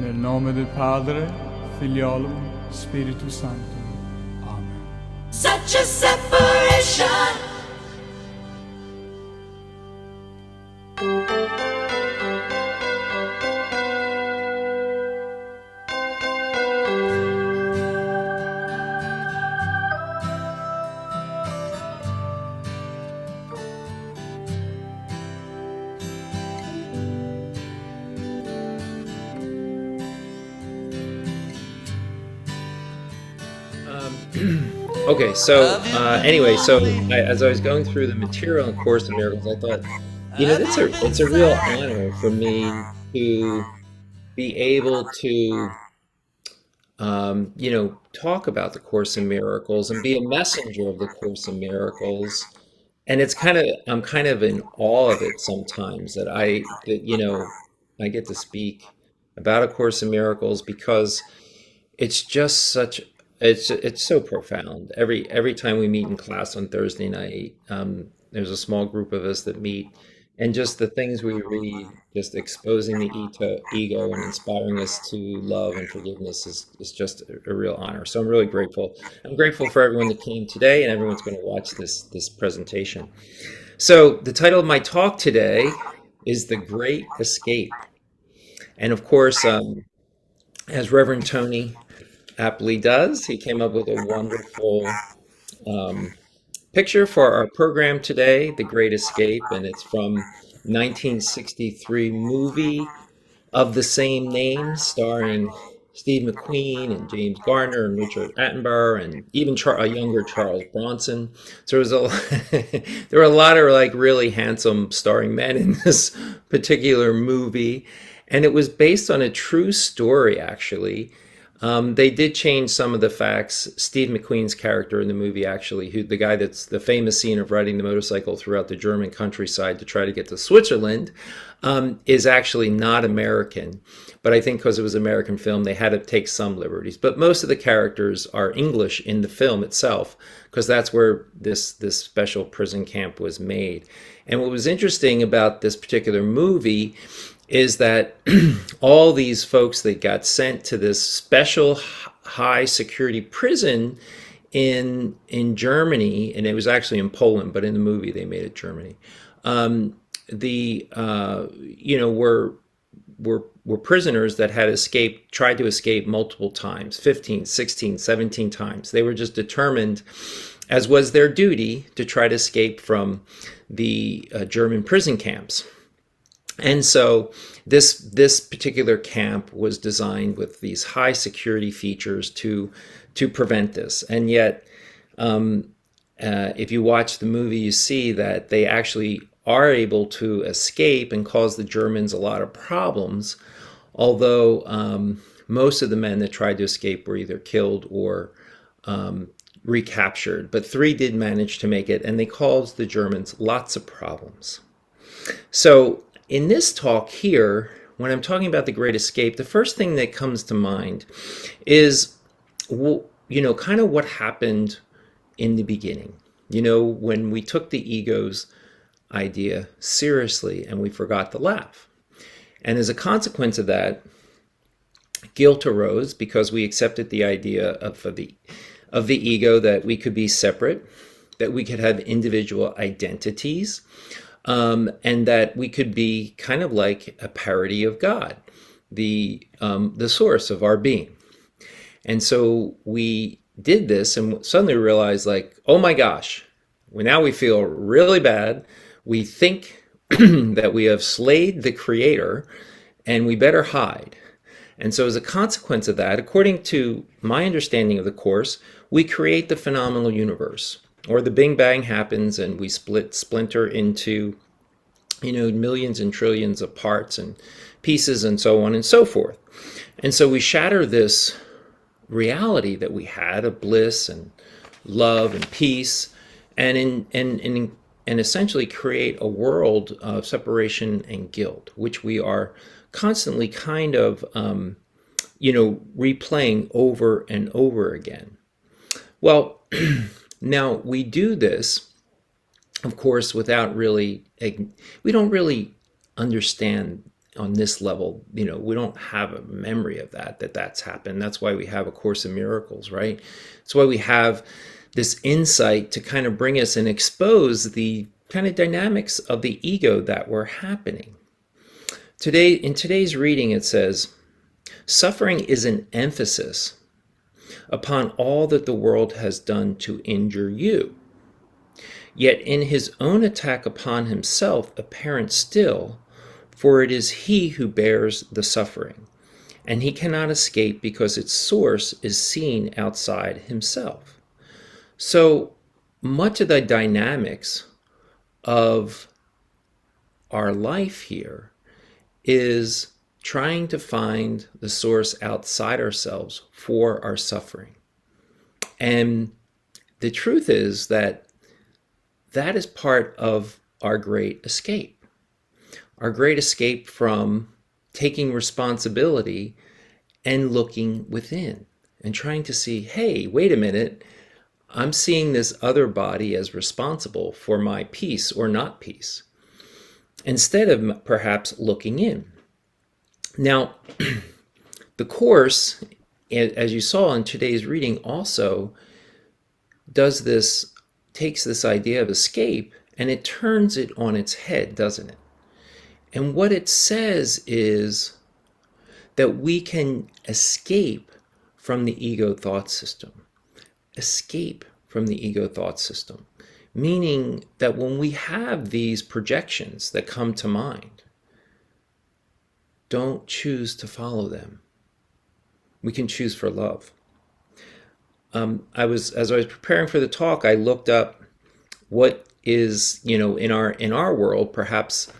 Nel nome del Padre, Figliolo, Spirito Santo. Amen. Such a separation. Okay, so anyway, as I was going through the material in Course in Miracles, I thought, it's a real honor for me to be able to, talk about the Course in Miracles and be a messenger of the Course in Miracles. And I'm kind of in awe of it sometimes I get to speak about A Course in Miracles because it's just such it's so profound. Every time we meet in class on Thursday night, there's a small group of us that meet, and just the things we read, just exposing the ego and inspiring us to love and forgiveness is just a real honor. So I'm really grateful. I'm grateful for everyone that came today and everyone's going to watch this presentation. So the title of my talk today is The Great Escape. And of course, as Reverend Tony aptly does, he came up with a wonderful picture for our program today, The Great Escape, and it's from 1963 movie of the same name, starring Steve McQueen and James Garner and Richard Attenborough and even a younger Charles Bronson. So there were a lot of like really handsome starring men in this particular movie, and it was based on a true story actually. They did change some of the facts. Steve McQueen's character in the movie, actually, the guy that's the famous scene of riding the motorcycle throughout the German countryside to try to get to Switzerland, is actually not American. But I think because it was an American film, they had to take some liberties. But most of the characters are English in the film itself, because that's where this special prison camp was made. And what was interesting about this particular movie is that all these folks that got sent to this special high security prison in Germany, and it was actually in Poland, but in the movie they made it Germany. Were prisoners that had tried to escape multiple times, 15, 16, 17 times. They were just determined, as was their duty, to try to escape from the German prison camps. And so this particular camp was designed with these high security features to prevent this. And yet, if you watch the movie, you see that they actually are able to escape and cause the Germans a lot of problems. Although most of the men that tried to escape were either killed or recaptured. But 3 did manage to make it, and they caused the Germans lots of problems. So in this talk here, when I'm talking about the Great Escape, the first thing that comes to mind is, kind of what happened in the beginning. When we took the ego's idea seriously and we forgot to laugh. And as a consequence of that, guilt arose because we accepted the idea of the ego that we could be separate, that we could have individual identities, and that we could be kind of like a parody of God, the source of our being. And so we did this and suddenly realized, like, oh my gosh, now we feel really bad. We think that we have slayed the Creator and we better hide. And so as a consequence of that, according to my understanding of the Course, we create the phenomenal universe, or the Big Bang happens and we splinter into, millions and trillions of parts and pieces and so on and so forth. And so we shatter this reality that we had of bliss and love and peace, and essentially create a world of separation and guilt, which we are constantly kind of, replaying over and over again. Well, now we do this, of course, without really, we don't really understand on this level, we don't have a memory of that's happened. That's why we have A Course in Miracles, right? That's why we have this insight to kind of bring us and expose the kind of dynamics of the ego that were happening. Today, in today's reading, it says, suffering is an emphasis upon all that the world has done to injure you. Yet in his own attack upon himself apparent still, for it is he who bears the suffering, and he cannot escape because its source is seen outside himself. So much of the dynamics of our life here is trying to find the source outside ourselves for our suffering. And the truth is that is part of our great escape. Our great escape from taking responsibility and looking within and trying to see, hey, wait a minute, I'm seeing this other body as responsible for my peace or not peace, instead of perhaps looking in. Now, the Course, as you saw in today's reading, also takes this idea of escape and it turns it on its head, doesn't it? And what it says is that we can escape from the ego thought system. Escape from the ego thought system. Meaning that when we have these projections that come to mind, don't choose to follow them. We can choose for love. As I was preparing for the talk, I looked up what is, in our world, perhaps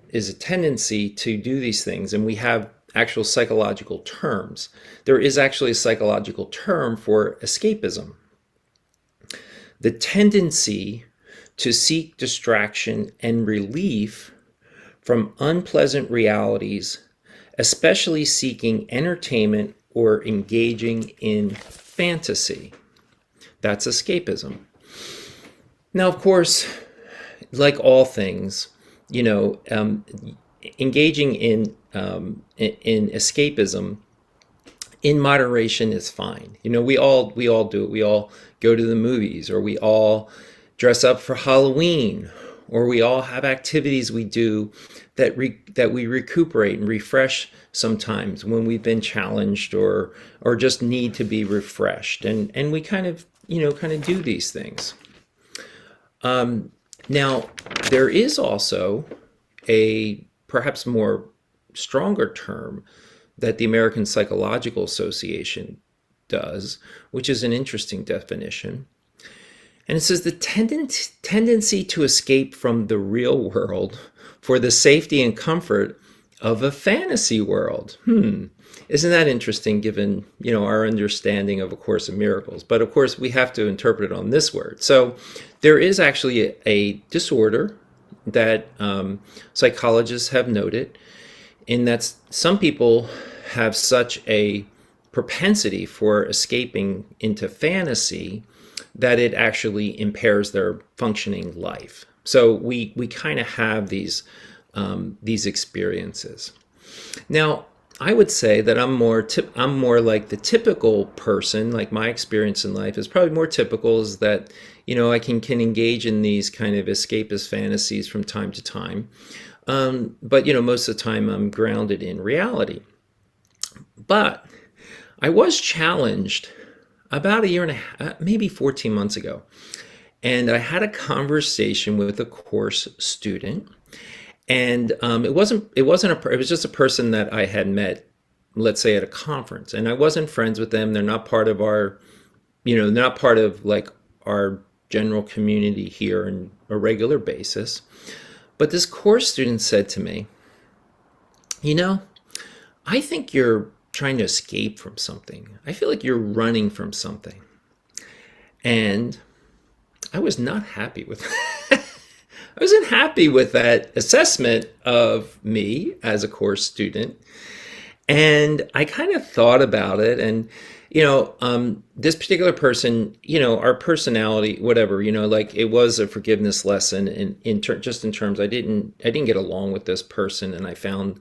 is a tendency to do these things, and we have actual psychological terms. There is actually a psychological term for escapism. The tendency to seek distraction and relief from unpleasant realities, especially seeking entertainment or engaging in fantasy. That's escapism. Now, of course, like all things, engaging in escapism in moderation is fine. We all do it. We all go to the movies, or we all dress up for Halloween, or we all have activities we do that we recuperate and refresh sometimes when we've been challenged or just need to be refreshed, and we kind of do these things. Now, there is also a perhaps more stronger term that the American Psychological Association does, which is an interesting definition. And it says the tendency to escape from the real world for the safety and comfort of a fantasy world. Isn't that interesting, given our understanding of A Course in Miracles? But of course, we have to interpret it on this word. So there is actually a disorder that psychologists have noted, in that some people have such a propensity for escaping into fantasy that it actually impairs their functioning life. So we kind of have these experiences. Now, I would say that I'm more like the typical person. Like, my experience in life is probably more typical, is that I can engage in these kind of escapist fantasies from time to time, but most of the time I'm grounded in reality. But I was challenged about a year and a half, maybe 14 months ago, and I had a conversation with a course student. And it was just a person that I had met, let's say, at a conference, and I wasn't friends with them. They're not part of our, they're not part of like our general community here on a regular basis. But this course student said to me, I think you're trying to escape from something. I feel like you're running from something. And I was not happy with that. I wasn't happy with that assessment of me as a course student. And I kind of thought about it, and this particular person, our personality, whatever, like it was a forgiveness lesson, and just in terms, I didn't get along with this person, and I found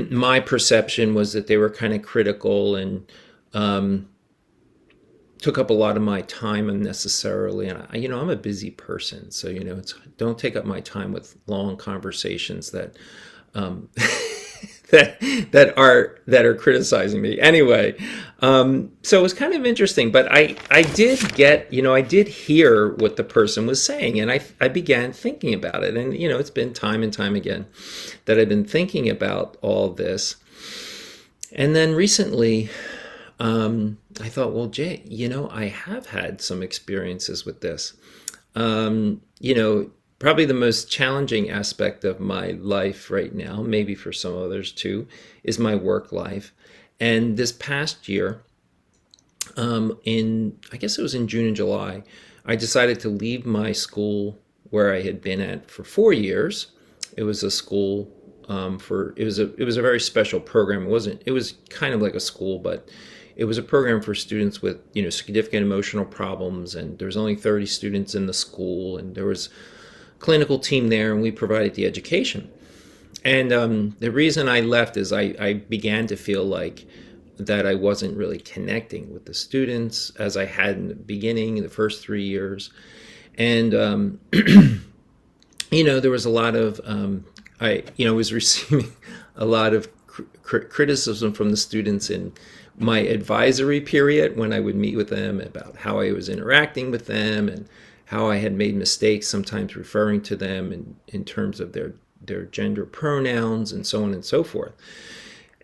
my perception was that they were kind of critical and took up a lot of my time unnecessarily. And I'm a busy person, so don't take up my time with long conversations that that are criticizing me. Anyway, so it was kind of interesting, but I did hear what the person was saying, and I began thinking about it. And it's been time and time again that I've been thinking about all this. And then recently, I thought, well, Jay, I have had some experiences with this. Probably the most challenging aspect of my life right now, maybe for some others too, is my work life. And this past year, I guess it was in June and July, I decided to leave my school where I had been at for 4 years. It was a school it was a very special program. It was kind of like a school, but it was a program for students with significant emotional problems, and there was only 30 students in the school, and there was clinical team there, and we provided the education. And the reason I left is I began to feel like that I wasn't really connecting with the students as I had in the beginning, in the first 3 years. And, there was a lot of, I was receiving a lot of criticism from the students in my advisory period when I would meet with them about how I was interacting with them and how I had made mistakes, sometimes referring to them in terms of their gender pronouns and so on and so forth.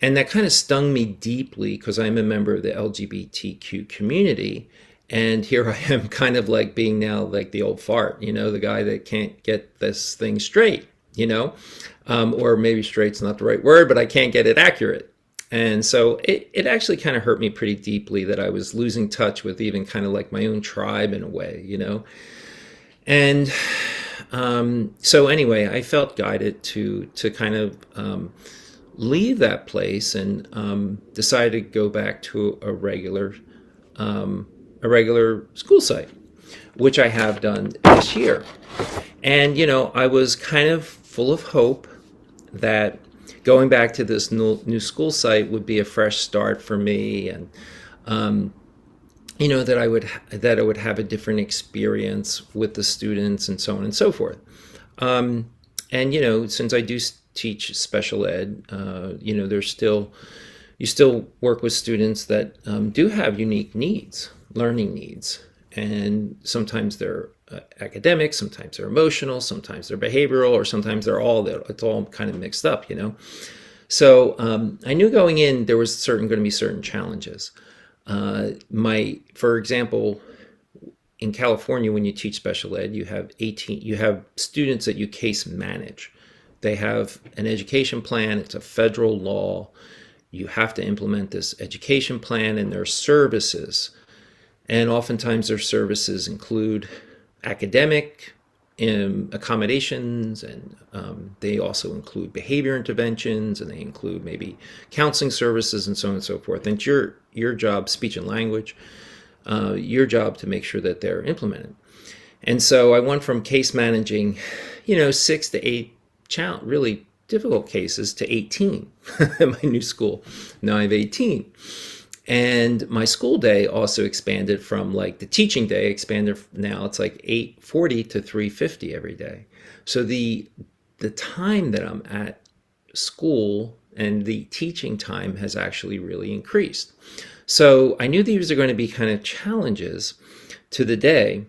And that kind of stung me deeply because I'm a member of the LGBTQ community. And here I am kind of like being now like the old fart, the guy that can't get this thing straight, or maybe straight's not the right word, but I can't get it accurate. And so it actually kind of hurt me pretty deeply that I was losing touch with even kind of like my own tribe in a way, And so anyway, I felt guided to kind of leave that place and decided to go back to a regular school site, which I have done this year. And I was kind of full of hope that going back to this new school site would be a fresh start for me, and that I would have a different experience with the students and so on and so forth. And since I do teach special ed, you still work with students that do have unique needs, learning needs, and sometimes they're academic, sometimes they're emotional, sometimes they're behavioral, or sometimes they're it's all kind of mixed up, So I knew going in there was going to be certain challenges. For example, in California, when you teach special ed, you have students that you case manage. They have an education plan. It's a federal law. You have to implement this education plan, and their services. And oftentimes their services include academic accommodations, and they also include behavior interventions, and they include maybe counseling services and so on and so forth. And it's your job, speech and language, your job to make sure that they're implemented. And so I went from case managing, 6 to 8 really difficult cases to 18 at my new school. Now I have 18. And my school day also expanded from like the teaching day expanded. Now it's like 8:40 to 3:50 every day. So the time that I'm at school and the teaching time has actually really increased. So I knew these are going to be kind of challenges to the day.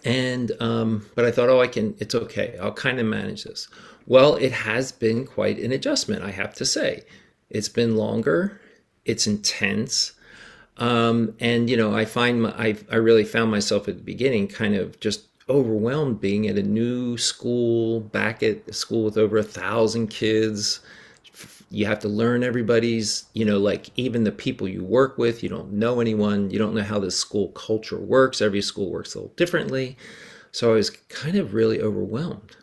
And, but I thought, it's okay. I'll kind of manage this. Well, it has been quite an adjustment, I have to say. It's been longer. It's intense. And, I really found myself at the beginning kind of just overwhelmed being at a new school, back at a school with over 1,000 kids. You have to learn everybody's, like even the people you work with, you don't know anyone, you don't know how this school culture works. Every school works a little differently. So I was kind of really overwhelmed.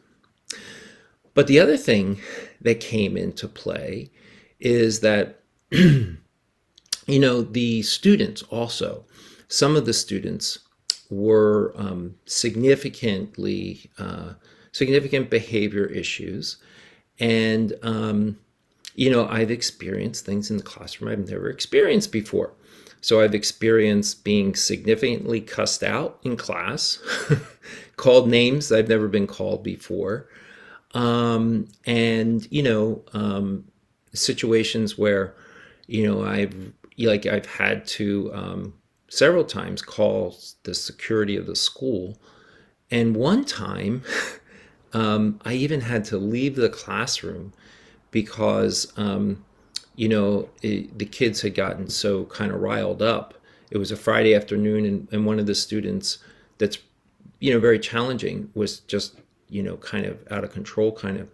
But the other thing that came into play is that the students also, some of the students were significant behavior issues. And, I've experienced things in the classroom I've never experienced before. So I've experienced being significantly cussed out in class, called names I've never been called before. And, situations where, I've had to several times call the security of the school. And one time, I even had to leave the classroom because, the kids had gotten so kind of riled up. It was a Friday afternoon, and one of the students that's, very challenging was just, kind of out of control, kind of,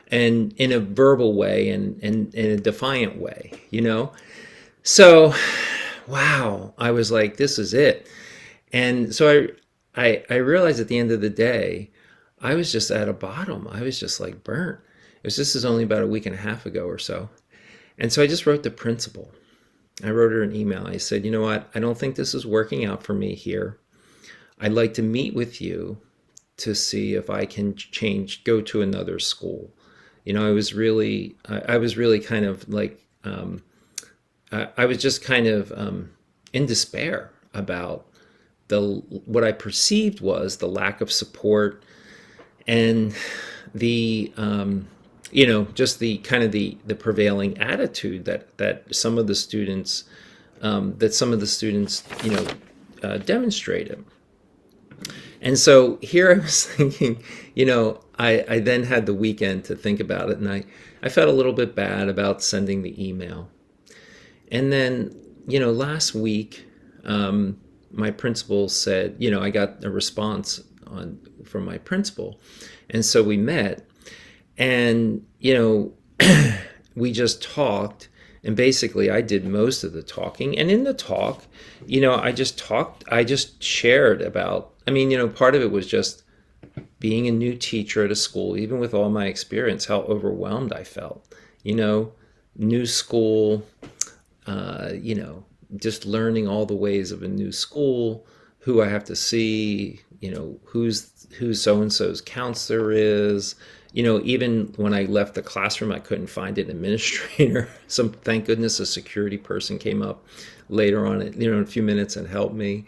and in a verbal way and in a defiant way, So, wow, I was like, this is it. And so I realized at the end of the day, I was just at a bottom. I was just like burnt. This is only about a week and a half ago or so. And so I just wrote the principal. I wrote her an email. I said, you know what? I don't think this is working out for me here. I'd like to meet with you to see if I can go to another school. I was really kind of like, I was just kind of in despair about what I perceived was the lack of support and the just the kind of the prevailing attitude that some of the students demonstrated. And so here I was thinking, I then had the weekend to think about it, and I felt a little bit bad about sending the email. And then, last week, my principal said, I got a response from my principal. And so we met, and, we just talked, and basically I did most of the talking. And in the talk, I just shared about, part of it was just being a new teacher at a school, even with all my experience, how overwhelmed I felt, new school, just learning all the ways of a new school, who I have to see, who so-and-so's counselor is. Even when I left the classroom, I couldn't find an administrator. Thank goodness a security person came up later on, in a few minutes and helped me,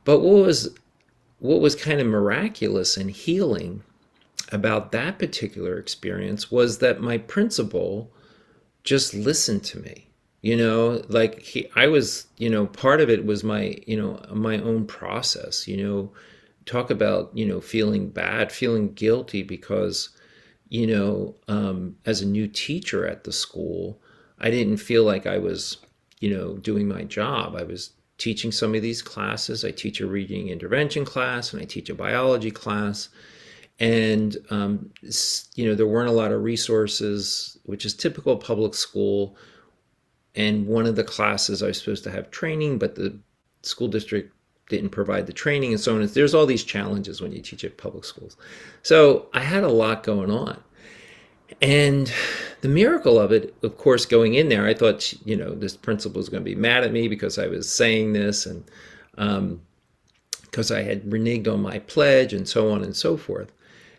But what was kind of miraculous and healing about that particular experience was that my principal just listened to me. I was, part of it was my, my own process, talk about, feeling bad, feeling guilty because, as a new teacher at the school, I didn't feel like I was, doing my job. I was teaching some of these classes. I teach a reading intervention class and I teach a biology class. And, there weren't a lot of resources, which is typical public school. And one of the classes I was supposed to have training, but the school district didn't provide the training and so on. There's all these challenges when you teach at public schools. So I had a lot going on. And the miracle of it, of course, going in there, I thought, this principal was going to be mad at me because I was saying this and because I had reneged on my pledge and so on and so forth.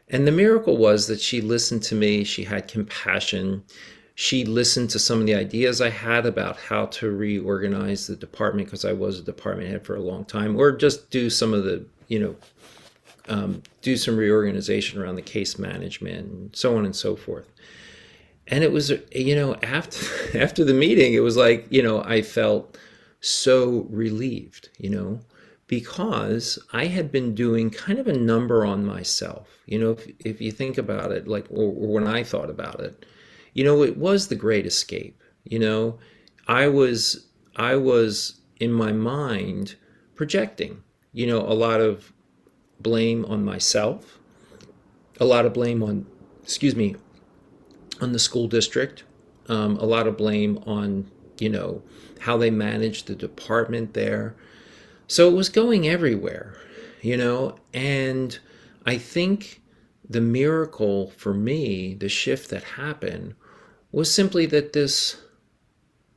And the miracle was that she listened to me. She had compassion. She listened to some of the ideas I had about how to reorganize the department, because I was a department head for a long time, or just do some of the, do some reorganization around the case management and so on and so forth. And it was, after the meeting, it was like, I felt so relieved, because I had been doing kind of a number on myself. If you think about it, like, or when I thought about it, it was the Great Escape. I was in my mind projecting, a lot of blame on myself, a lot of blame on the school district, a lot of blame on, how they managed the department there. So it was going everywhere, and I think the miracle for me, the shift that happened, was simply that this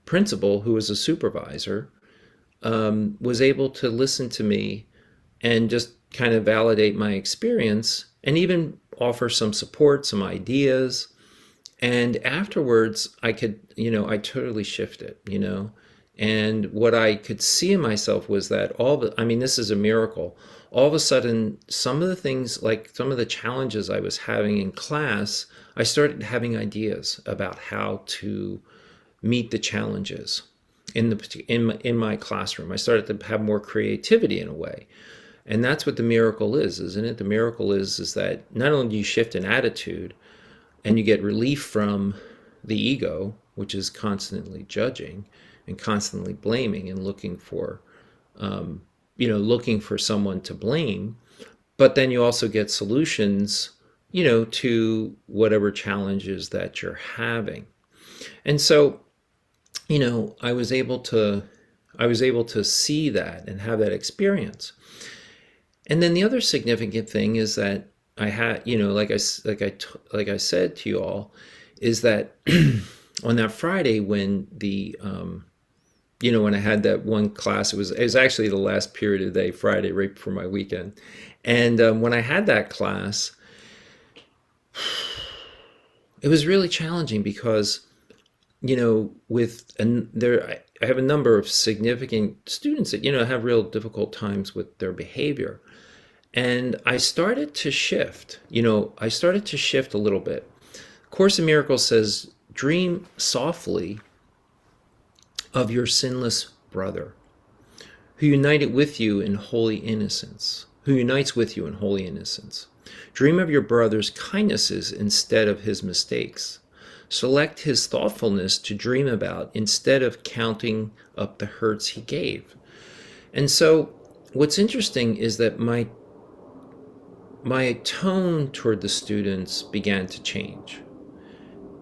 principal, who was a supervisor, was able to listen to me and just kind of validate my experience and even offer some support, some ideas. And afterwards, I could, I totally shifted. And what I could see in myself was that this is a miracle. All of a sudden, some of the things, like some of the challenges I was having in class, I started having ideas about how to meet the challenges in my classroom. I started to have more creativity in a way. And that's what the miracle is, isn't it? The miracle is that not only do you shift an attitude and you get relief from the ego, which is constantly judging and constantly blaming and looking for someone to blame, but then you also get solutions, to whatever challenges that you're having. And so, I was able to see that and have that experience. And then the other significant thing is that I had, like I said to you all, is that on that Friday when when I had that one class, it was actually the last period of the day, Friday, right before my weekend. And when I had that class, it was really challenging because, I have a number of significant students that, have real difficult times with their behavior. And I started to shift, a little bit. Course in Miracles says, dream softly of your sinless brother, who unites with you in holy innocence. Dream of your brother's kindnesses instead of his mistakes. Select his thoughtfulness to dream about instead of counting up the hurts he gave. And so what's interesting is that my tone toward the students began to change.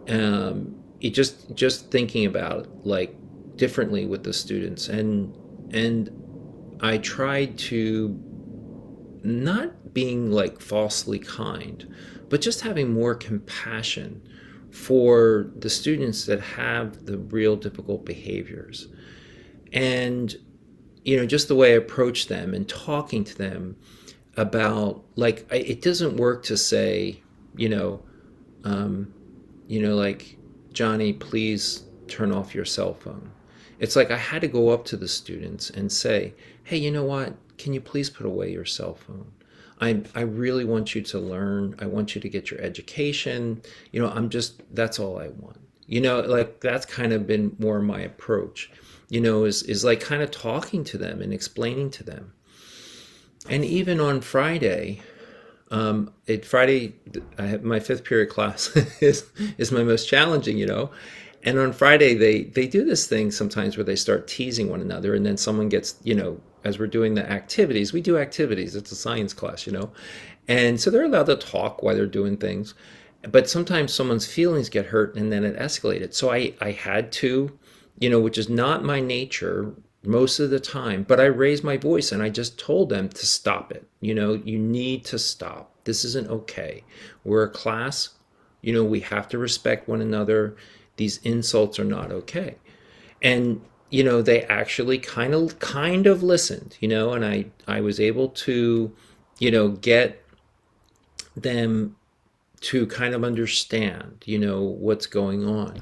It just thinking about it, differently with the students, and I tried to not being falsely kind, but just having more compassion for the students that have the real difficult behaviors. And just the way I approach them and talking to them about it doesn't work to say Johnny, please turn off your cell phone. It's I had to go up to the students and say, hey, you know what, can you please put away your cell phone? I really want you to learn. I want you to get your education. That's all I want. That's kind of been more my approach, is kind of talking to them and explaining to them. And even on Friday, I have my fifth period class is my most challenging, And on Friday, they do this thing sometimes where they start teasing one another, and then someone gets, as we're doing the activities, we do activities. It's a science class, And so they're allowed to talk while they're doing things. But sometimes someone's feelings get hurt and then it escalated. So I had to, which is not my nature most of the time, but I raised my voice and I just told them to stop it. You need to stop. This isn't okay. We're a class. We have to respect one another. These insults are not okay. And they actually kind of listened, and I was able to, get them to kind of understand, what's going on.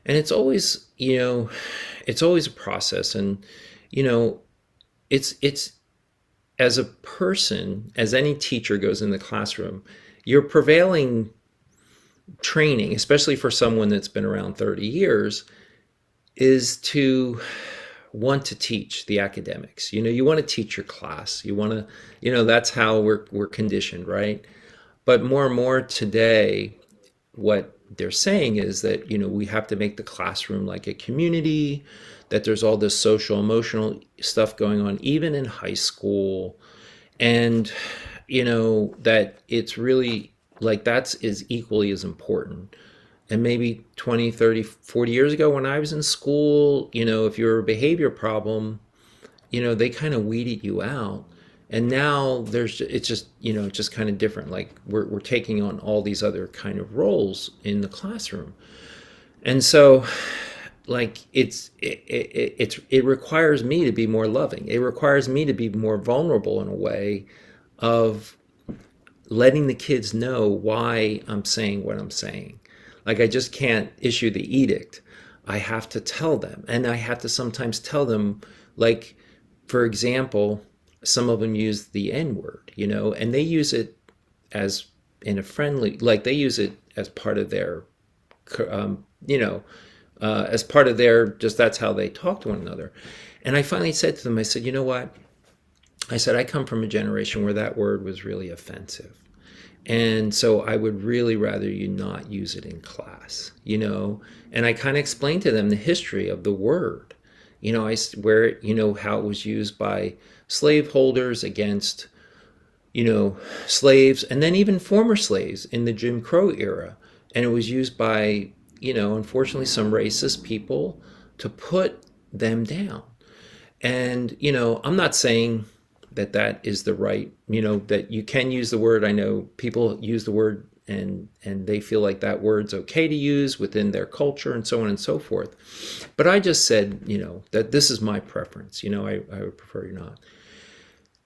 And it's always, it's always a process. And, it's as a person, as any teacher goes in the classroom, your prevailing training, especially for someone that's been around 30 years, is to want to teach the academics. You want to teach your class. You want to, that's how we're conditioned, right? But more and more today, what they're saying is that, we have to make the classroom like a community, that there's all this social, emotional stuff going on, even in high school. And, that it's really that's is equally as important. And maybe 20, 30, 40 years ago when I was in school, if you're a behavior problem, they kind of weeded you out. And now it's just kind of different. We're taking on all these other kind of roles in the classroom. And so, like it requires me to be more loving. It requires me to be more vulnerable in a way of letting the kids know why I'm saying what I'm saying. Like, I just can't issue the edict. I have to tell them, and I have to sometimes tell them, like, for example, some of them use the N-word, and they use it as in a friendly, like, they use it as part of their, as part of their, just that's how they talk to one another. And I finally said to them, I said, you know what? I said, I come from a generation where that word was really offensive. And so I would really rather you not use it in class, and I kind of explained to them the history of the word, how it was used by slaveholders against, slaves, and then even former slaves in the Jim Crow era. And it was used by, unfortunately, some racist people to put them down. And, I'm not saying that is the right, that you can use the word. I know people use the word and they feel like that word's okay to use within their culture and so on and so forth. But I just said, that this is my preference. I would prefer you not.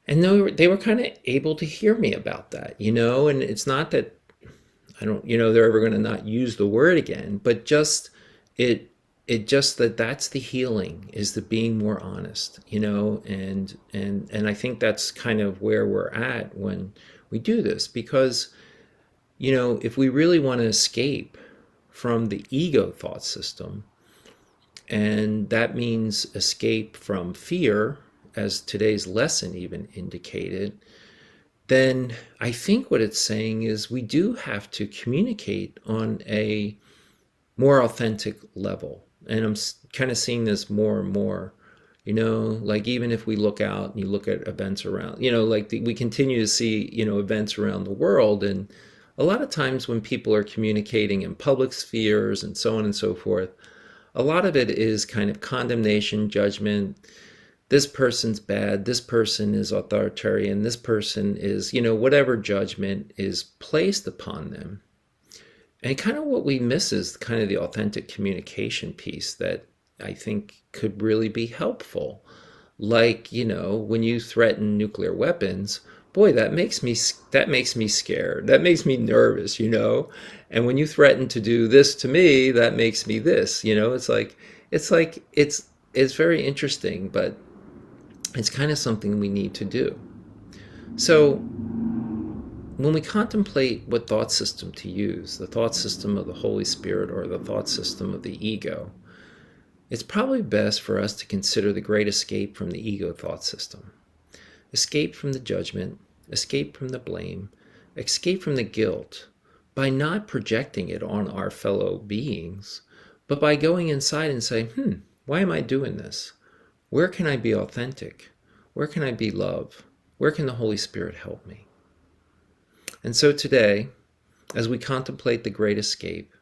And they were kind of able to hear me about that, and it's not that I don't, they're ever going to not use the word again, but just it just that's the healing, is the being more honest, and I think that's kind of where we're at when we do this, because, if we really want to escape from the ego thought system, and that means escape from fear, as today's lesson even indicated, then I think what it's saying is we do have to communicate on a more authentic level. And I'm kind of seeing this more and more, like, even if we look out and you look at events around, we continue to see, events around the world. And a lot of times when people are communicating in public spheres and so on and so forth, a lot of it is kind of condemnation, judgment. This person's bad, this person is authoritarian, this person is, whatever judgment is placed upon them. And kind of what we miss is kind of the authentic communication piece that I think could really be helpful. Like, when you threaten nuclear weapons, boy, that makes me scared. That makes me nervous, And when you threaten to do this to me, that makes me this, it's very interesting, but it's kind of something we need to do. So when we contemplate what thought system to use, the thought system of the Holy Spirit or the thought system of the ego, it's probably best for us to consider the great escape from the ego thought system. Escape from the judgment, escape from the blame, escape from the guilt, by not projecting it on our fellow beings, but by going inside and saying, why am I doing this? Where can I be authentic? Where can I be love? Where can the Holy Spirit help me? And so today, as we contemplate the great escape,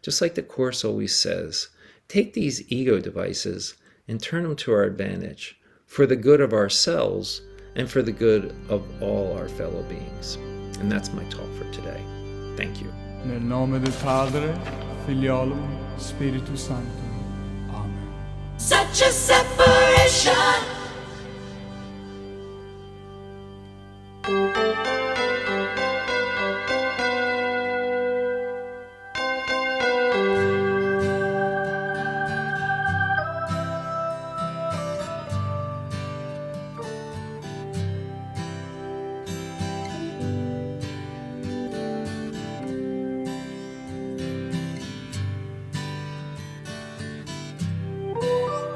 just like the Course always says, take these ego devices and turn them to our advantage for the good of ourselves and for the good of all our fellow beings. And that's my talk for today. Thank you. Nel nome del Padre, Figliolum, Spiritus Sanctum. Amen. Such a separation.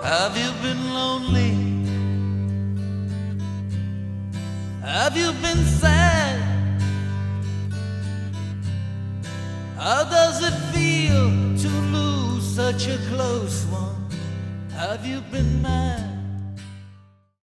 Have you been lonely? Have you been sad? How does it feel to lose such a close one? Have you been mad?